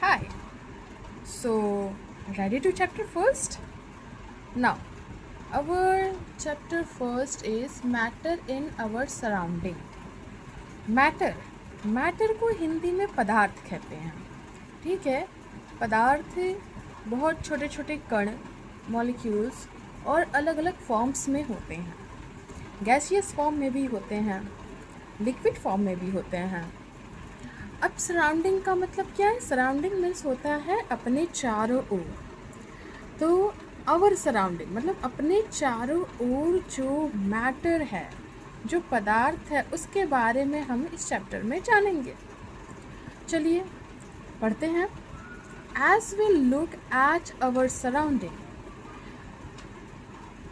Hi. So, ready to chapter first? Now, our chapter first is matter in our surrounding. Matter को हिंदी में पदार्थ कहते हैं. ठीक है. पदार्थ बहुत छोटे छोटे कण, मॉलिक्यूल्स और अलग अलग फॉर्म्स में होते हैं. गैसियस फॉर्म में भी होते हैं, लिक्विड फॉर्म में भी होते हैं. अब सराउंडिंग का मतलब क्या है? सराउंडिंग मीन्स होता है अपने चारों ओर. तो आवर सराउंडिंग मतलब अपने चारों ओर जो मैटर है, जो पदार्थ है, उसके बारे में हम इस चैप्टर में जानेंगे. चलिए पढ़ते हैं. As we look at our surrounding,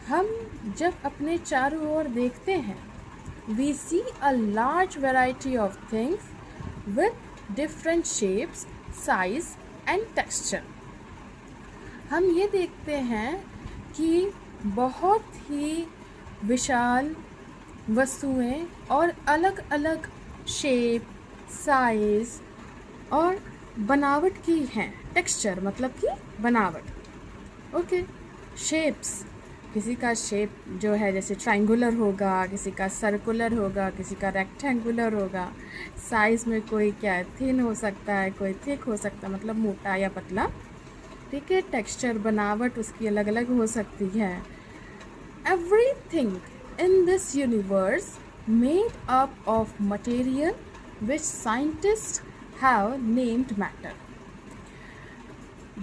हम जब अपने चारों ओर देखते हैं, we see a large variety of things with different shapes, size and texture. हम ये देखते हैं कि बहुत ही विशाल वस्तुएं और अलग अलग शेप, साइज और बनावट की हैं. टेक्सचर मतलब कि बनावट. ओके. शेप्स, किसी का शेप जो है जैसे ट्रायंगुलर होगा, किसी का सर्कुलर होगा, किसी का रेक्टेंगुलर होगा. साइज़ में कोई क्या थिन हो सकता है, कोई थिक हो सकता है, मतलब मोटा या पतला. ठीक है. टेक्सचर, बनावट उसकी अलग अलग हो सकती है. Everything in this universe made up of material which scientist have named matter.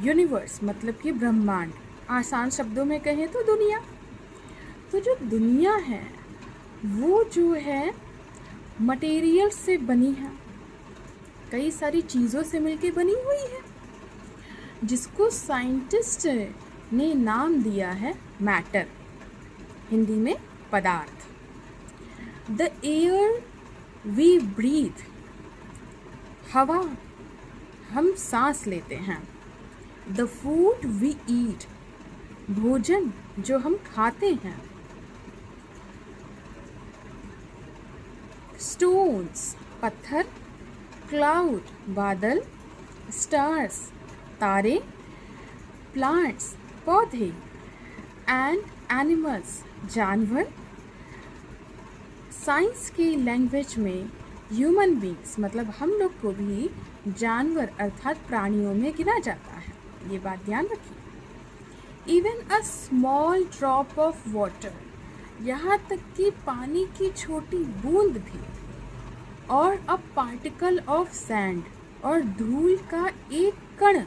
Universe मतलब कि ब्रह्मांड. आसान शब्दों में कहें तो दुनिया. तो जो दुनिया है वो जो है मटेरियल से बनी है, कई सारी चीज़ों से मिलके बनी हुई है, जिसको साइंटिस्ट ने नाम दिया है मैटर, हिंदी में पदार्थ. द एयर वी ब्रीथ, हवा हम सांस लेते हैं. द फूड वी ईट, भोजन जो हम खाते हैं. स्टोन्स, पत्थर. क्लाउड, बादल. स्टार्स, तारे. प्लांट्स, पौधे. एंड एनिमल्स, जानवर. साइंस की लैंग्वेज में ह्यूमन बींग्स मतलब हम लोग को भी जानवर अर्थात प्राणियों में गिना जाता है. ये बात ध्यान रखिए. Even a small drop of water, यहाँ तक कि पानी की छोटी बूंद भी. और अ पार्टिकल ऑफ सैंड, और धूल का एक कण.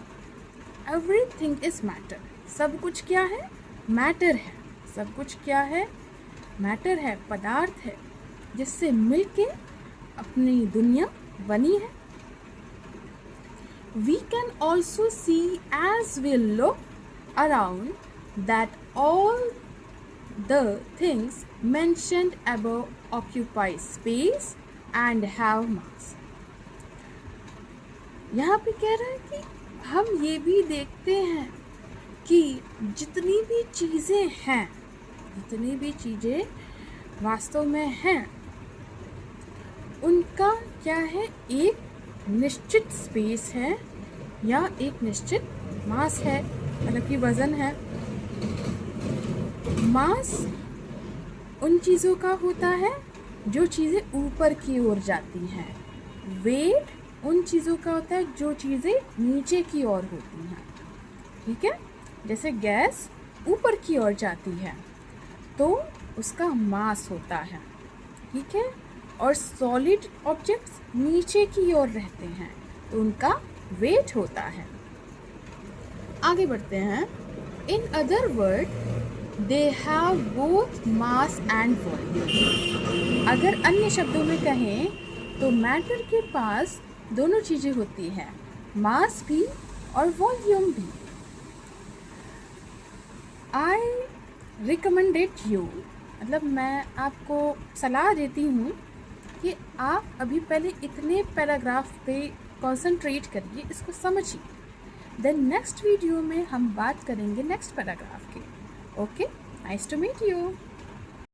Everything is matter. सब कुछ क्या है? मैटर है. सब कुछ क्या है? मैटर है, पदार्थ है, जिससे मिलके अपनी दुनिया बनी है. We can also see as we look around that all the things mentioned above occupy space and have mass. यहाँ पे कह रहा है कि हम ये भी देखते हैं कि जितनी भी चीज़ें हैं, जितनी भी चीज़ें वास्तव में हैं, उनका क्या है? एक निश्चित स्पेस है या एक निश्चित मास है, मतलब कि वज़न है. मास उन चीज़ों का होता है जो चीज़ें ऊपर की ओर जाती हैं. वेट उन चीज़ों का होता है जो चीज़ें नीचे की ओर होती हैं. ठीक है. जैसे गैस ऊपर की ओर जाती है तो उसका मास होता है. ठीक है. और सॉलिड ऑब्जेक्ट्स नीचे की ओर रहते हैं तो उनका वेट होता है. आगे बढ़ते हैं. In other word they have both mass and volume. अगर अन्य शब्दों में कहें तो मैटर के पास दोनों चीज़ें होती हैं, मास भी और वॉल्यूम भी. आई रिकमेंडेड यू, मतलब मैं आपको सलाह देती हूँ कि आप अभी पहले इतने पैराग्राफ पे कंसंट्रेट करिए, इसको समझिए. देन नेक्स्ट वीडियो में हम बात करेंगे नेक्स्ट पैराग्राफ की. Okay. Nice to meet you.